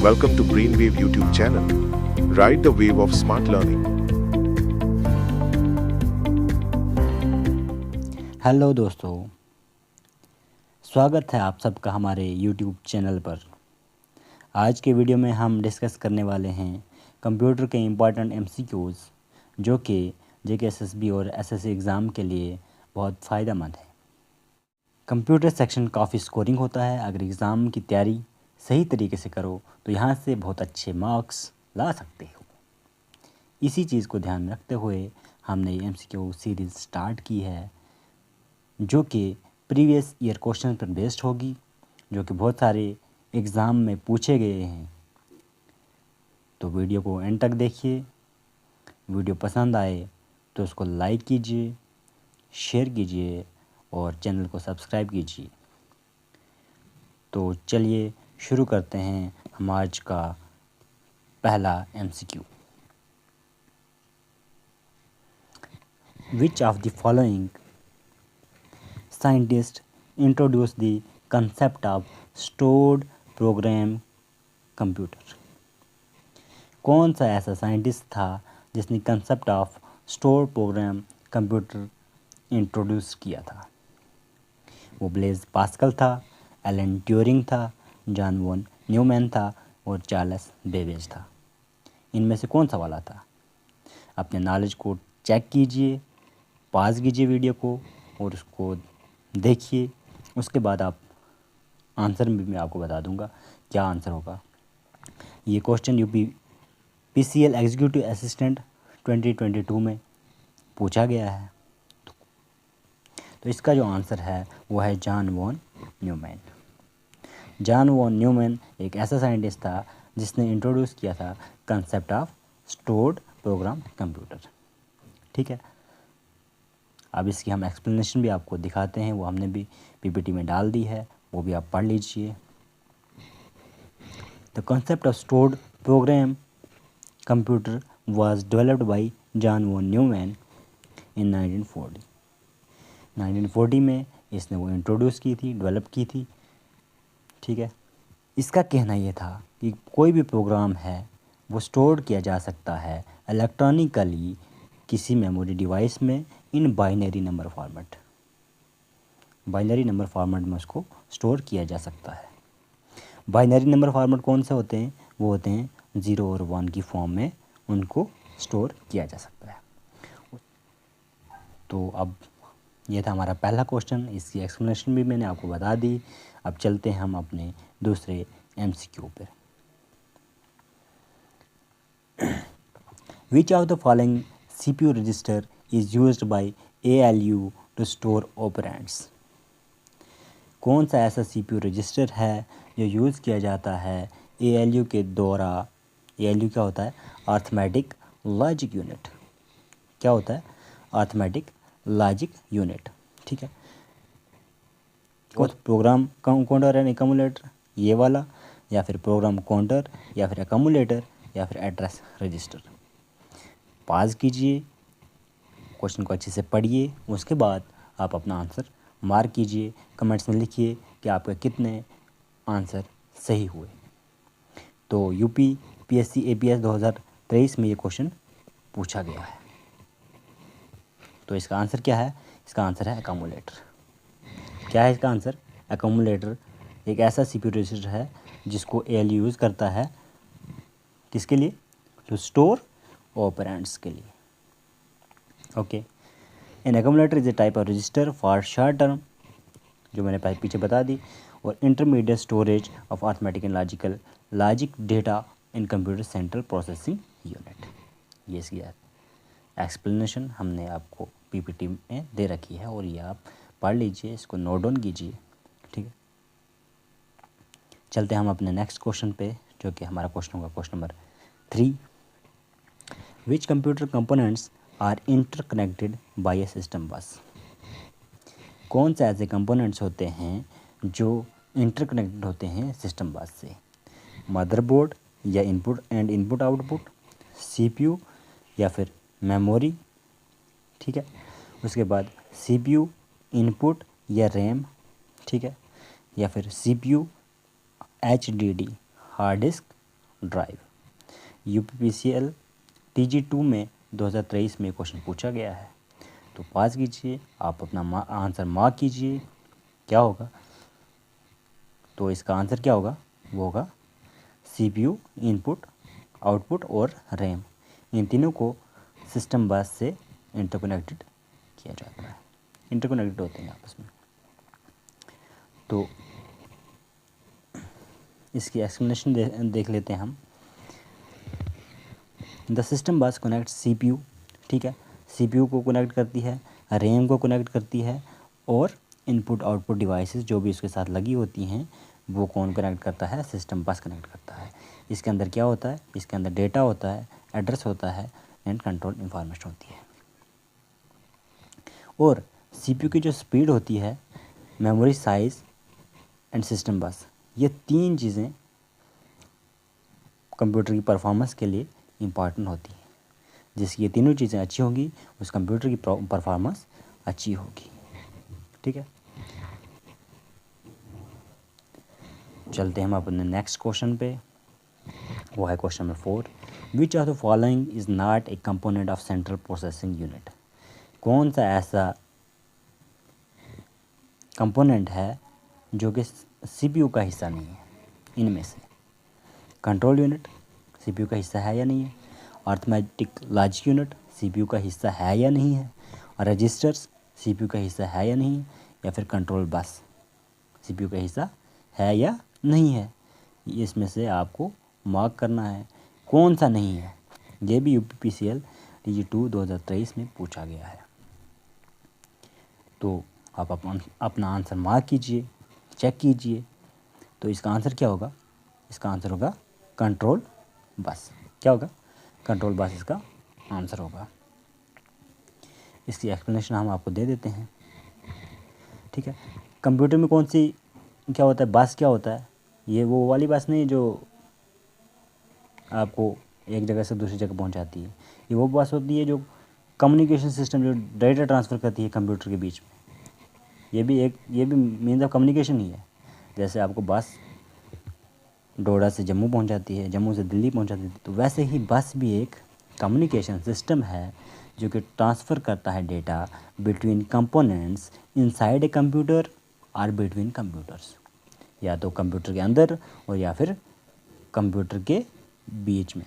Welcome to Brainwave YouTube channel. Ride the wave of smart learning. Hello दोस्तों, स्वागत है आप सबका हमारे YouTube चैनल पर। आज के वीडियो में हम डिस्कस करने वाले हैं कंप्यूटर के इम्पॉर्टेंट MCQs जो कि JKSSB और SSC एग्ज़ाम के लिए बहुत फ़ायदेमंद है। कंप्यूटर सेक्शन काफ़ी स्कोरिंग होता है। अगर एग्ज़ाम की तैयारी सही तरीके से करो तो यहाँ से बहुत अच्छे मार्क्स ला सकते हो। इसी चीज़ को ध्यान में रखते हुए हमने ये MCQ सीरीज़ स्टार्ट की है जो कि प्रीवियस ईयर क्वेश्चन पर बेस्ड होगी, जो कि बहुत सारे एग्ज़ाम में पूछे गए हैं। तो वीडियो को एंड तक देखिए। वीडियो पसंद आए तो उसको लाइक कीजिए, शेयर कीजिए और चैनल को सब्सक्राइब कीजिए। तो चलिए शुरू करते हैं हम आज का पहला MCQ। Which of the following scientists introduced the concept of stored program computer? कौन सा ऐसा साइंटिस्ट था जिसने concept of store program computer introduce किया था? वो ब्लेज पास्कल था, एलन ट्यूरिंग था, जॉन वॉन न्यूमैन था और चार्ल्स बेबेज था। इनमें से कौन सा वाला था? अपने नॉलेज को चेक कीजिए, पॉज कीजिए वीडियो को और उसको देखिए। उसके बाद आप आंसर भी मैं आपको बता दूंगा क्या आंसर होगा। ये क्वेश्चन UPPCL एग्जीक्यूटिव असिस्टेंट 2022 में पूछा गया है। तो इसका जो आंसर है वो है John von Neumann. John von Neumann एक ऐसा साइंटिस्ट था जिसने इंट्रोड्यूस किया था concept of stored program computer. ठीक है, अब इसकी हम एक्सप्लेनेशन भी आपको दिखाते हैं, वो हमने भी PPT में डाल दी है, वो भी आप पढ़ लीजिए। The concept of stored program computer was developed by John von Neumann in 1940। 1940 में इसने वो इंट्रोड्यूस की थी, डेवलप की थी। ठीक है, इसका कहना ये था कि कोई भी प्रोग्राम है वो स्टोर किया जा सकता है इलेक्ट्रॉनिकली किसी मेमोरी डिवाइस में in binary number format. Binary number format में उसको स्टोर किया जा सकता है। बाइनरी नंबर फॉर्मेट कौन से होते हैं? वो होते हैं 0 और 1 की फॉर्म में उनको स्टोर किया जा सकता है। तो अब ये था हमारा पहला क्वेश्चन, इसकी एक्सप्लेनेशन भी मैंने आपको बता दी। अब चलते हैं हम अपने दूसरे MCQ पर। Which of the following CPU register is used by ALU to store operands? कौन सा ऐसा CPU रजिस्टर है जो यूज़ किया जाता है ALU के द्वारा? ALU क्या होता है? Arithmetic logic unit. क्या होता है? Arithmetic logic unit. ठीक है, प्रोग्राम काउंटर एंड एकमुलेटर ये वाला, या फिर प्रोग्राम काउंटर, या फिर एकमुलेटर, या फिर एड्रेस रजिस्टर। पॉज कीजिए, क्वेश्चन को अच्छे से पढ़िए, उसके बाद आप अपना आंसर मार्क कीजिए। कमेंट्स में लिखिए कि आपके कितने आंसर सही हुए। तो UPPSC APS 2023 में ये क्वेश्चन पूछा गया है। तो इसका आंसर क्या है? इसका आंसर है एकमुलेटर। क्या है इसका आंसर? एकमुलेटर एक ऐसा CPU रजिस्टर है जिसको ALU यूज़ करता है किसके लिए? टू स्टोर ऑपरेंड्स के लिए। Okay, an accumulator is a type of register for short term, जो मैंने पीछे बता दी, और intermediate storage of arithmetic and logic data in computer central processing unit. ये इसकी एक्सप्लेनेशन हमने आपको PPT में दे रखी है और ये आप पढ़ लीजिए, इसको नोट डाउन कीजिए। ठीक है, चलते हैं हम अपने नेक्स्ट क्वेश्चन पे, जो कि हमारा क्वेश्चन होगा question number 3। Which computer components are interconnected by a system bus? कौन से ऐसे कंपोनेंट्स होते हैं जो इंटरकनेक्टेड होते हैं सिस्टम बस से? मदरबोर्ड या इनपुट आउटपुट, CPU या फिर मेमोरी। ठीक है, उसके बाद CPU इनपुट या रैम। ठीक है, या फिर CPU HDD hard disk drive. UPPCL TG2 में 2023 में क्वेश्चन पूछा गया है, तो पास कीजिए, आप अपना आंसर मार्क कीजिए। क्या होगा? तो इसका आंसर क्या होगा? वो होगा CPU, इनपुट, आउटपुट और रैम, इन तीनों को सिस्टम बस से इंटरकनेक्टेड किया जाता है, इंटरकनेक्टेड होते हैं आपस में। तो इसकी एक्सप्लेनेशन देख लेते हैं हम। द सिस्टम बस कनेक्ट CPU, ठीक है, CPU को कनेक्ट करती है, रैम को कनेक्ट करती है, और इनपुट आउटपुट डिवाइसेस जो भी उसके साथ लगी होती हैं वो कौन कनेक्ट करता है? सिस्टम बस कनेक्ट करता है। इसके अंदर क्या होता है? इसके अंदर डेटा होता है, एड्रेस होता है एंड कंट्रोल इंफॉर्मेशन होती है। और CPU की जो स्पीड होती है, मेमोरी साइज़ एंड सिस्टम बस, ये तीन चीज़ें कंप्यूटर की परफॉर्मेंस के लिए इम्पॉर्टेंट होती हैं। जिसकी ये तीनों चीज़ें अच्छी होंगी उस कंप्यूटर की परफॉर्मेंस अच्छी होगी। ठीक है, चलते हैं हम अपने नेक्स्ट क्वेश्चन पे। वो है question number 4। Which of the following is not a component of central processing unit? कौन सा ऐसा कंपोनेंट है जो कि CPU का हिस्सा नहीं है? इनमें से कंट्रोल यूनिट CPU का हिस्सा है या नहीं है? अर्थमेटिक लॉजिक यूनिट CPU का हिस्सा है या नहीं है? और रजिस्टर्स CPU का हिस्सा है या नहीं है? या फिर कंट्रोल बस CPU का हिस्सा है या नहीं है? इसमें से आपको मार्क करना है कौन सा नहीं है। ये भी UPPCL TG2 2023 में पूछा गया है। तो आप अपना आंसर मार्क कीजिए, चेक कीजिए। तो इसका आंसर क्या होगा? इसका आंसर होगा कंट्रोल बस। क्या होगा? कंट्रोल बस इसका आंसर होगा। इसकी एक्सप्लेनेशन हम आपको दे देते हैं। ठीक है, कंप्यूटर में कौन सी क्या होता है? बस क्या होता है? ये वो वाली बस नहीं जो आपको एक जगह से दूसरी जगह पहुंचाती है। ये वो बस होती है जो कम्युनिकेशन सिस्टम, जो डेटा ट्रांसफ़र करती है कंप्यूटर के बीच में। ये भी मीन्स ऑफ कम्युनिकेशन ही है। जैसे आपको बस डोडा से जम्मू पहुंचाती है, जम्मू से दिल्ली पहुंचाती है, तो वैसे ही बस भी एक कम्युनिकेशन सिस्टम है जो कि ट्रांसफ़र करता है data between components inside a computer और बिटवीन कंप्यूटर्स, या तो कंप्यूटर के अंदर और या फिर कंप्यूटर के बीच में।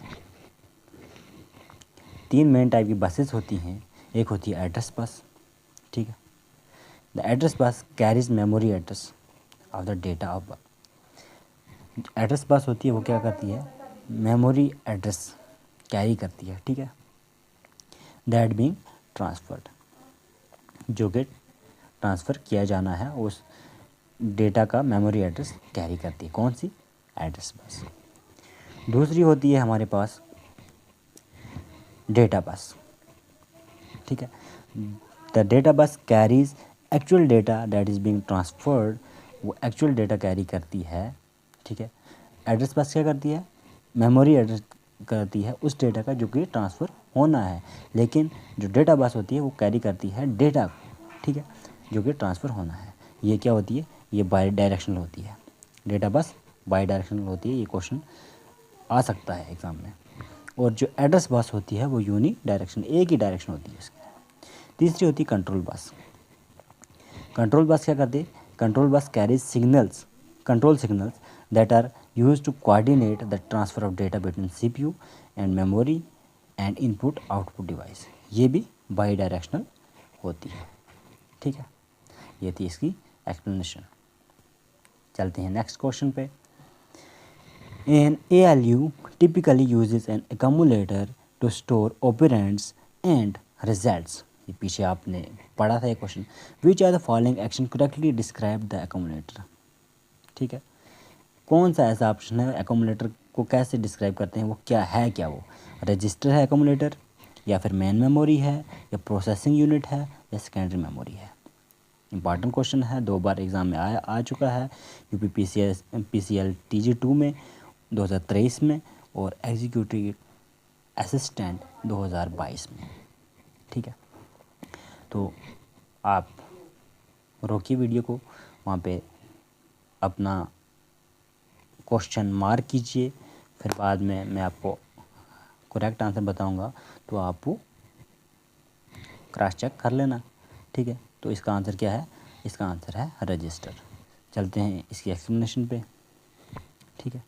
तीन मेन टाइप की बसेस होती हैं। एक होती है एड्रेस बस। ठीक है, the address bus carries memory address of the data of. Address bus होती है वो क्या करती है? मेमोरी एड्रेस कैरी करती है। ठीक है, दैट बीइंग ट्रांसफर्ड, जो कि ट्रांसफ़र किया जाना है उस डेटा का मेमोरी एड्रेस कैरी करती है। कौन सी? Address bus. दूसरी होती है हमारे पास डेटा बस। ठीक है, the data bus carries actual data that is being transferred, वो एक्चुअल डेटा कैरी करती है। ठीक है, एड्रेस बस क्या करती है? मेमोरी एड्रेस करती है उस डेटा का जो कि ट्रांसफ़र होना है, लेकिन जो डेटा बस होती है वो कैरी करती है डेटा, ठीक है, जो कि ट्रांसफ़र होना है। ये क्या होती है? ये बाई डायरेक्शनल होती है। डेटा बस बाई डायरेक्शनल होती है। ये क्वेश्चन आ सकता है एग्ज़ाम में। और जो एड्रेस बस होती है वो यूनी डायरेक्शन, एक ही डायरेक्शन होती है इसकी। तीसरी होती है कंट्रोल बस। कंट्रोल बस क्या करती है? Control bus carries signals, control signals that are use to coordinate the transfer of data between CPU and memory and input output device. ये भी बाई डायरेक्शनल होती है। ठीक है, ये थी इसकी एक्सप्लेनेशन। चलते हैं नेक्स्ट क्वेश्चन पे। An ALU typically uses an accumulator to store operands and results। ये पीछे आपने पढ़ा था ये question. Which are the following action correctly describe the accumulator? ठीक है, कौन सा ऐसा ऑप्शन है accumulator को कैसे डिस्क्राइब करते हैं? वो क्या है? क्या वो रजिस्टर है accumulator, या फिर मेन मेमोरी है, या प्रोसेसिंग यूनिट है, या सेकेंडरी मेमोरी है? इंपॉर्टेंट क्वेश्चन है, 2 बार एग्ज़ाम में आ चुका है, UPPCL TG2 में 2023 में और एग्जीक्यूटिव असिस्टेंट 2022 में। ठीक है, तो आप रोकिए वीडियो को, वहाँ पे अपना क्वेश्चन मार्क कीजिए, फिर बाद में मैं आपको करेक्ट आंसर बताऊंगा, तो आप वो क्रॉस चेक कर लेना, ठीक है। तो इसका आंसर क्या है? इसका आंसर है रजिस्टर। चलते हैं इसकी एक्सप्लेनेशन पे, ठीक है।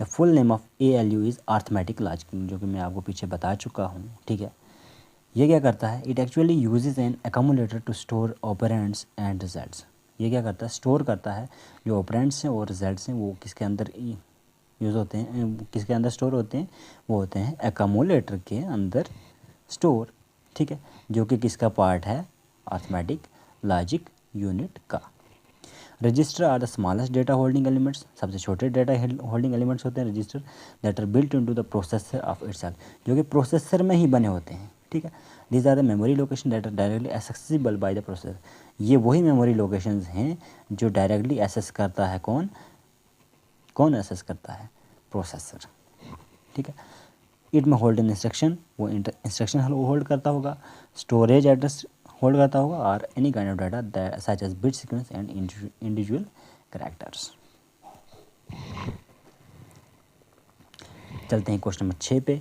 The full name of ALU is arithmetic logic, जो कि मैं आपको पीछे बता चुका हूँ, ठीक है। ये क्या करता है? It actually uses an accumulator to store operands and results. ये क्या करता है? स्टोर करता है जो ऑपरेंड्स हैं और रिजल्ट्स हैं, वो किसके अंदर यूज़ होते हैं, किसके अंदर स्टोर होते हैं? वो होते हैं एकमुलेटर के अंदर स्टोर, ठीक है, जो कि किसका पार्ट है? अर्थमेटिक लॉजिक यूनिट का। Register are the smallest data holding elements, सबसे छोटे डेटा होल्डिंग एलिमेंट्स होते हैं register, that are built into the processor of itself, जो कि प्रोसेसर में ही बने होते हैं, ठीक है। These are the memory location that are directly accessible by the processor. ये वही मेमोरी लोकेशंस हैं जो डायरेक्टली एक्सेस करता है कौन? कौन एक्सेस करता है? प्रोसेसर, ठीक है। It may hold in instruction, वो इंस्ट्रक्शन होल्ड करता होगा, स्टोरेज एड्रेस होल्ड करता होगा, और any kind of data that such as bit sequence and individual characters. चलते हैं क्वेश्चन नंबर 6 पे।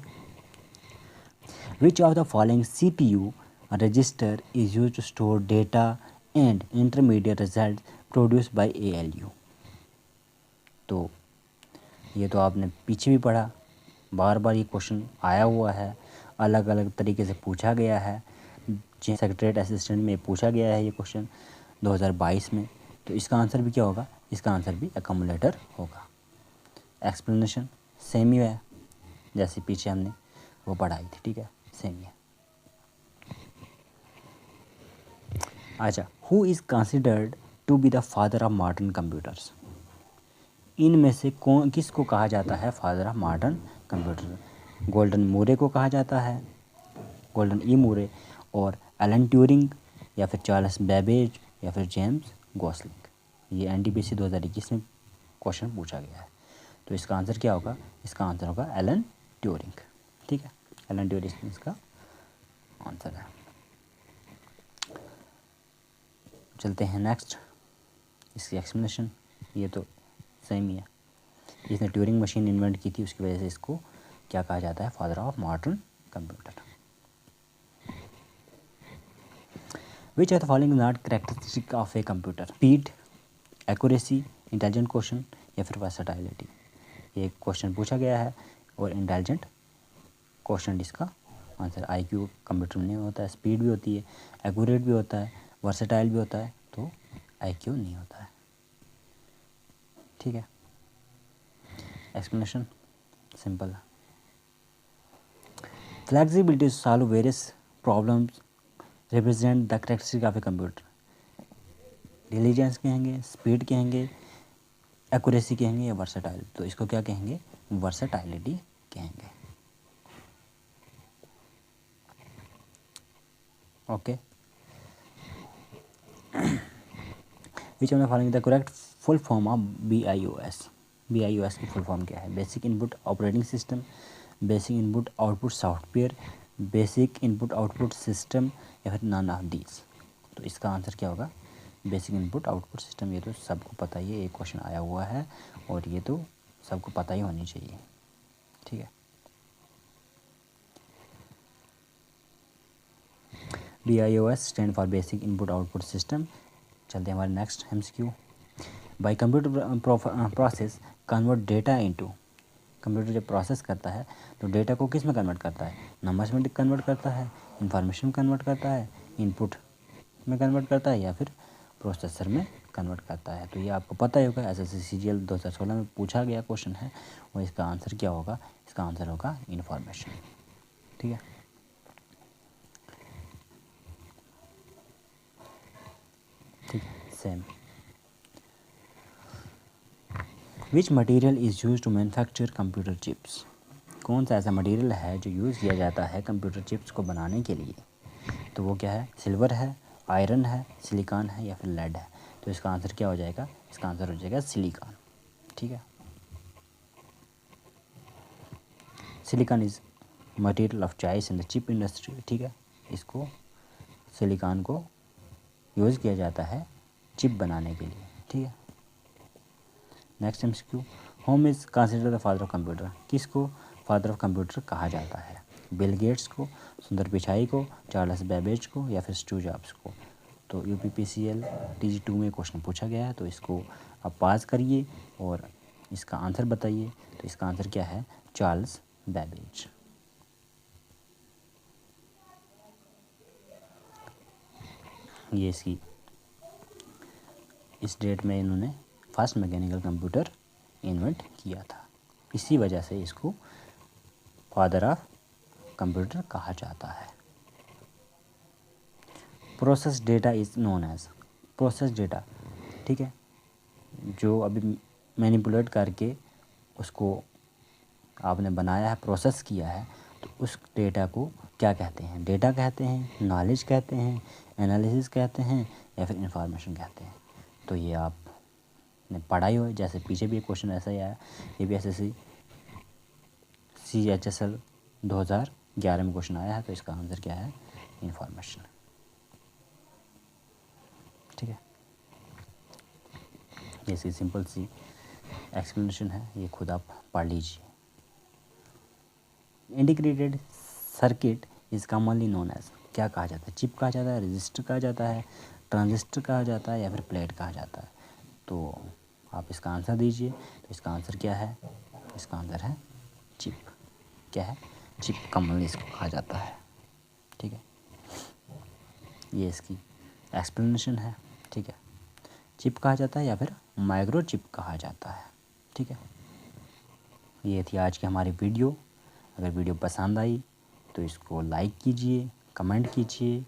Which of the following CPU register is use to store data and intermediate result produce by ALU। तो ये तो आपने पीछे भी पढ़ा, बार बार ये क्वेश्चन आया हुआ है, अलग अलग तरीके से पूछा गया है, सेक्रेटरीट असिस्टेंट में पूछा गया है ये क्वेश्चन 2022 में। तो इसका आंसर भी क्या होगा? इसका आंसर भी एकमुलेटर होगा। एक्सप्लेनेशन सेम ही है जैसे पीछे हमने वो पढ़ाई थी, ठीक है, सेम ही है। अच्छा, who is considered to be the father of modern computers? इनमें से कौन, किसको कहा जाता है father of modern computer? Gordon Moore को कहा जाता है, गोल्डन ई मूरे, और एलन ट्यूरिंग, या फिर चार्ल्स बेबेज, या फिर जेम्स गॉसलिंग। ये NTPC 2021 में क्वेश्चन पूछा गया है। तो इसका आंसर क्या होगा? इसका आंसर होगा एलन ट्यूरिंग, ठीक है। एलन ट्यूरिंग इसका आंसर है। चलते हैं नेक्स्ट, इसकी एक्सप्लेनेशन। ये तो सेम ही है, इसने ट्यूरिंग मशीन इन्वेंट की थी, उसकी वजह से इसको क्या कहा जाता है? Father of modern computer. Which are the following not characteristic of a computer? Speed, accuracy, intelligent question, या फिर वर्सेटाइलिटी। ये क्वेश्चन पूछा गया है और इंटेलिजेंट क्वेश्चन इसका आंसर। IQ कंप्यूटर में नहीं होता है, स्पीड भी होती है, एक्यूरेट भी होता है, वर्सेटाइल भी होता है, तो IQ नहीं होता है, ठीक है। एक्सप्लेनेशन सिंपल है। Flexibility to solve various problems represent the characteristic of a computer. Diligence कहेंगे, स्पीड कहेंगे, एक्यूरेसी कहेंगे, या वर्सेटाइल? तो इसको क्या कहेंगे? वर्सेटाइलिटी कहेंगे, okay. Which of the following the correct full form of BIOS? BIOS की फुल फॉर्म क्या है? Basic input operating system, basic input output software, basic input output system, या फिर नन ऑफ दीज? तो इसका आंसर क्या होगा? Basic input output system. ये तो सबको पता ही है, ये क्वेश्चन आया हुआ है और ये तो सबको पता ही होनी चाहिए, ठीक है। BIOS stand for basic input output system. चलते हैं हमारे next MCQ। By computer process convert data into, computer जब प्रोसेस करता है तो डेटा को किस में कन्वर्ट करता है? नंबर्स में कन्वर्ट करता है, इंफॉर्मेशन में कन्वर्ट करता है, इनपुट में कन्वर्ट करता है, या फिर प्रोसेसर में कन्वर्ट करता है? तो ये आपको पता ही होगा, SSC CGL 2016 में पूछा गया क्वेश्चन है, और इसका आंसर क्या होगा? इसका आंसर होगा इंफॉर्मेशन, ठीक है। ठीक है, same. Which material is use to manufacture computer chips? कौन सा ऐसा मटीरियल है जो यूज़ किया जाता है कंप्यूटर चिप्स को बनाने के लिए? तो वो क्या है? सिल्वर है, आयरन है, सिलिकॉन है, या फिर लेड है? तो इसका आंसर क्या हो जाएगा? इसका आंसर हो जाएगा सिलिकॉन, ठीक है। Silicon is material of choice in the chip industry, ठीक है। इसको, सिलिकॉन को यूज़ किया जाता है चिप बनाने के लिए, ठीक है। Next MCQ, home is consider the father of computer, किसको फादर ऑफ कंप्यूटर कहा जाता है? बिल गेट्स को, सुंदर पिचाई को, चार्ल्स बेबेज को, या फिर स्टीव जॉब्स को? तो UPPCL TG2 में क्वेश्चन पूछा गया है, तो इसको आप पास करिए और इसका आंसर बताइए। तो इसका आंसर क्या है? Charles Babbage. ये इसकी इस डेट में इन्होंने फर्स्ट मैकेनिकल कंप्यूटर इन्वेंट किया था, इसी वजह से इसको फादर ऑफ कंप्यूटर कहा जाता है। Process data is known as, process data, ठीक है, जो अभी मैनिपुलेट करके उसको आपने बनाया है, प्रोसेस किया है, तो उस डेटा को क्या कहते हैं? डेटा कहते हैं, नॉलेज कहते हैं, एनालिसिस कहते हैं, या फिर इंफॉर्मेशन कहते हैं? तो ये आपने पढ़ाई हो, जैसे पीछे भी एक क्वेश्चन ऐसा ही आया, ये भी SSC CHSL 2011 में क्वेश्चन आया है, तो इसका आंसर क्या है? इंफॉर्मेशन। ठीक है, ये इसकी सिंपल सी एक्सप्लेनेशन है, ये खुद आप पढ़ लीजिए। Integrated circuit is commonly known as, क्या कहा जाता है? चिप कहा जाता है, रजिस्टर कहा जाता है, ट्रांजिस्टर कहा जाता है, या फिर प्लेट कहा जाता है? तो आप इसका आंसर दीजिए। तो इसका आंसर क्या है? इसका आंसर है चिप। क्या है? चिप कॉमनली इसको कहा जाता है। ठीक है, ये इसकी एक्सप्लेनेशन है। ठीक है, चिप कहा जाता है या फिर माइक्रो चिप कहा जाता है। ठीक है, ये थी आज की हमारी वीडियो। अगर वीडियो पसंद आई तो इसको लाइक कीजिए, कमेंट कीजिए,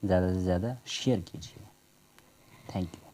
ज़्यादा से ज़्यादा शेयर कीजिए। Thank you.